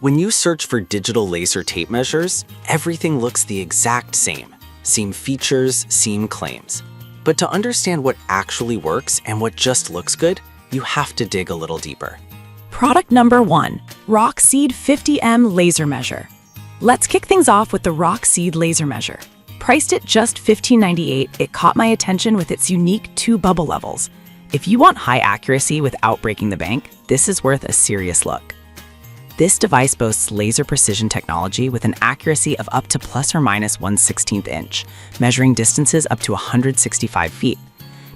When you search for digital laser tape measures, everything looks the exact same. Same features, same claims. But to understand what actually works and what just looks good, you have to dig a little deeper. Product number 1, Rockseed 50M Laser Measure. Let's kick things off with the Rockseed Laser Measure. Priced at just $15.98, it caught my attention with its unique 2 bubble levels. If you want high accuracy without breaking the bank, this is worth a serious look. This device boasts laser precision technology with an accuracy of up to plus or minus 1/16 inch, measuring distances up to 165 feet.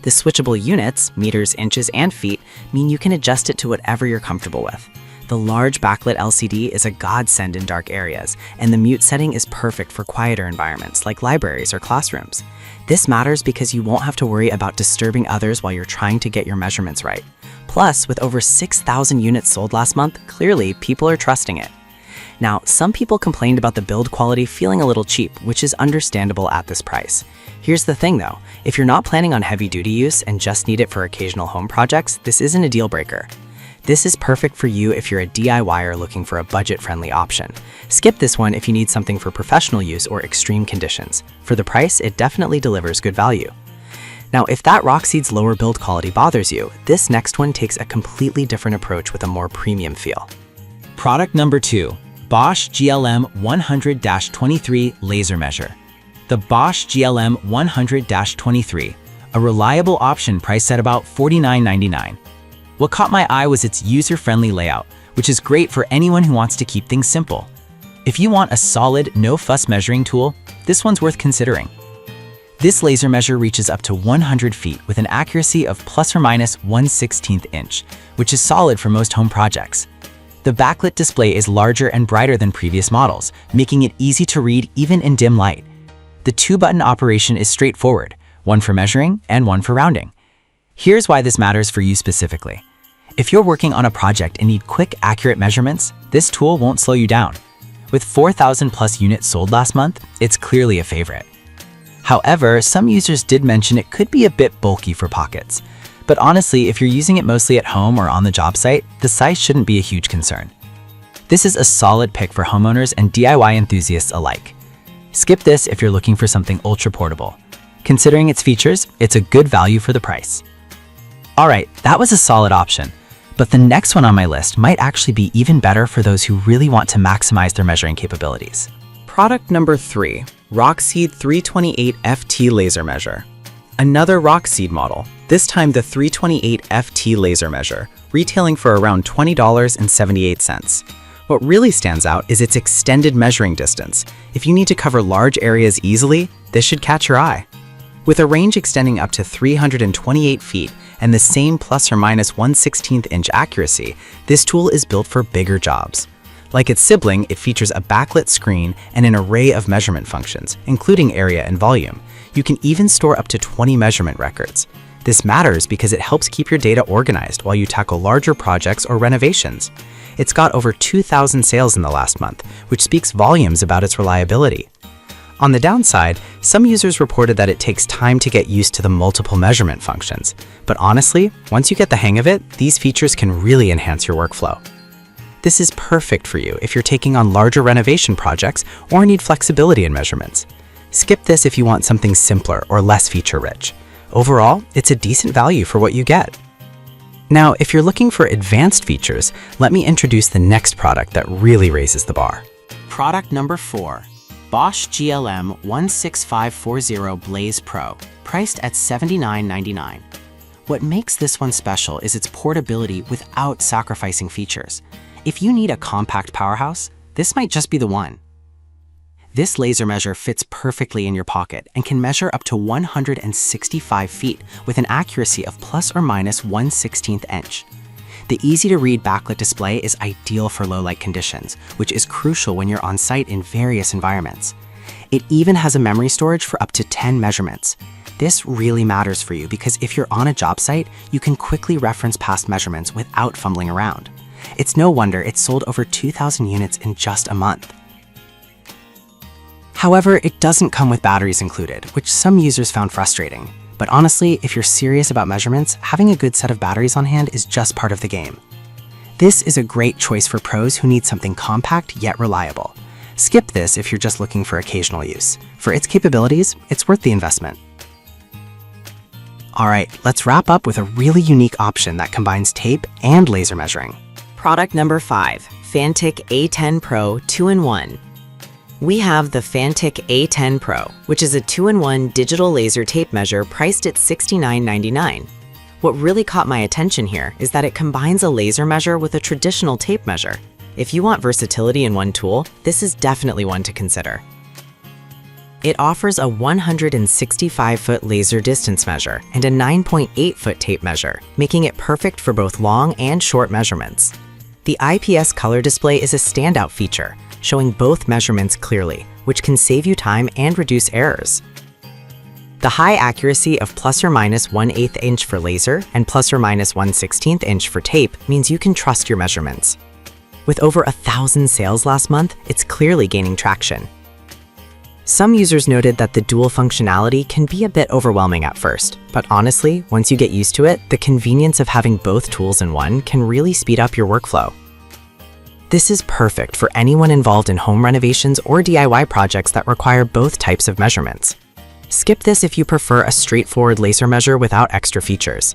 The switchable units, meters, inches, and feet, mean you can adjust it to whatever you're comfortable with. The large backlit LCD is a godsend in dark areas, and the mute setting is perfect for quieter environments like libraries or classrooms. This matters because you won't have to worry about disturbing others while you're trying to get your measurements right. Plus, with over 6,000 units sold last month, clearly people are trusting it. Now, some people complained about the build quality feeling a little cheap, which is understandable at this price. Here's the thing though, if you're not planning on heavy-duty use and just need it for occasional home projects, this isn't a deal breaker. This is perfect for you if you're a DIYer looking for a budget-friendly option. Skip this one if you need something for professional use or extreme conditions. For the price, it definitely delivers good value. Now, if that Rockseed's lower build quality bothers you, this next one takes a completely different approach with a more premium feel. Product number 2, Bosch GLM 100-23 Laser Measure. The Bosch GLM 100-23, a reliable option priced at about $49.99. What caught my eye was its user-friendly layout, which is great for anyone who wants to keep things simple. If you want a solid, no-fuss measuring tool, this one's worth considering. This laser measure reaches up to 100 feet with an accuracy of plus or minus 1/16 inch, which is solid for most home projects. The backlit display is larger and brighter than previous models, making it easy to read even in dim light. The 2-button operation is straightforward, one for measuring and one for rounding. Here's why this matters for you specifically. If you're working on a project and need quick, accurate measurements, this tool won't slow you down. With 4,000 plus units sold last month, it's clearly a favorite. However, some users did mention it could be a bit bulky for pockets. But honestly, if you're using it mostly at home or on the job site, the size shouldn't be a huge concern. This is a solid pick for homeowners and DIY enthusiasts alike. Skip this if you're looking for something ultra portable. Considering its features, it's a good value for the price. Alright, that was a solid option. But the next one on my list might actually be even better for those who really want to maximize their measuring capabilities. Product number 3, Rockseed 328 FT Laser Measure. Another Rockseed model, this time the 328 FT Laser Measure, retailing for around $20.78. What really stands out is its extended measuring distance. If you need to cover large areas easily, this should catch your eye. With a range extending up to 328 feet and the same plus or minus 1/16 inch accuracy, this tool is built for bigger jobs. Like its sibling, it features a backlit screen and an array of measurement functions, including area and volume. You can even store up to 20 measurement records. This matters because it helps keep your data organized while you tackle larger projects or renovations. It's got over 2,000 sales in the last month, which speaks volumes about its reliability. On the downside, some users reported that it takes time to get used to the multiple measurement functions. But honestly, once you get the hang of it, these features can really enhance your workflow. This is perfect for you if you're taking on larger renovation projects or need flexibility in measurements. Skip this if you want something simpler or less feature-rich. Overall, it's a decent value for what you get. Now, if you're looking for advanced features, let me introduce the next product that really raises the bar. Product number 4, Bosch GLM 16540 Blaze Pro, priced at $79.99. What makes this one special is its portability without sacrificing features. If you need a compact powerhouse, this might just be the one. This laser measure fits perfectly in your pocket and can measure up to 165 feet with an accuracy of plus or minus 1/16 inch. The easy-to-read backlit display is ideal for low-light conditions, which is crucial when you're on site in various environments. It even has a memory storage for up to 10 measurements. This really matters for you because if you're on a job site, you can quickly reference past measurements without fumbling around. It's no wonder it sold over 2,000 units in just a month. However, it doesn't come with batteries included, which some users found frustrating. But honestly, if you're serious about measurements, having a good set of batteries on hand is just part of the game. This is a great choice for pros who need something compact yet reliable. Skip this if you're just looking for occasional use. For its capabilities, it's worth the investment. Alright, let's wrap up with a really unique option that combines tape and laser measuring. Product number 5, Fantic A10 Pro 2-in-1. We have the Fantic A10 Pro, which is a 2-in-1 digital laser tape measure priced at $69.99. What really caught my attention here is that it combines a laser measure with a traditional tape measure. If you want versatility in one tool, this is definitely one to consider. It offers a 165-foot laser distance measure and a 9.8-foot tape measure, making it perfect for both long and short measurements. The IPS color display is a standout feature, showing both measurements clearly, which can save you time and reduce errors. The high accuracy of ±1/8 inch for laser and ±1/16 inch for tape means you can trust your measurements. With over 1,000 sales last month, it's clearly gaining traction. Some users noted that the dual functionality can be a bit overwhelming at first, but honestly, once you get used to it, the convenience of having both tools in one can really speed up your workflow. This is perfect for anyone involved in home renovations or DIY projects that require both types of measurements. Skip this if you prefer a straightforward laser measure without extra features.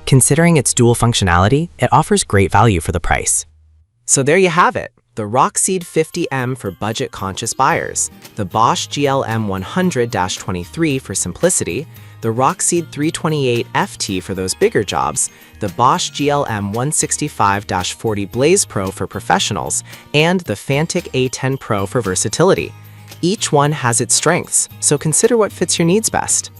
Considering its dual functionality, it offers great value for the price. So there you have it, the Rockseed 50M for budget-conscious buyers, the Bosch GLM 100-23 for simplicity, the Rockseed 328 FT for those bigger jobs, the Bosch GLM 165-40 Blaze Pro for professionals, and the Fantic A10 Pro for versatility. Each one has its strengths, so consider what fits your needs best.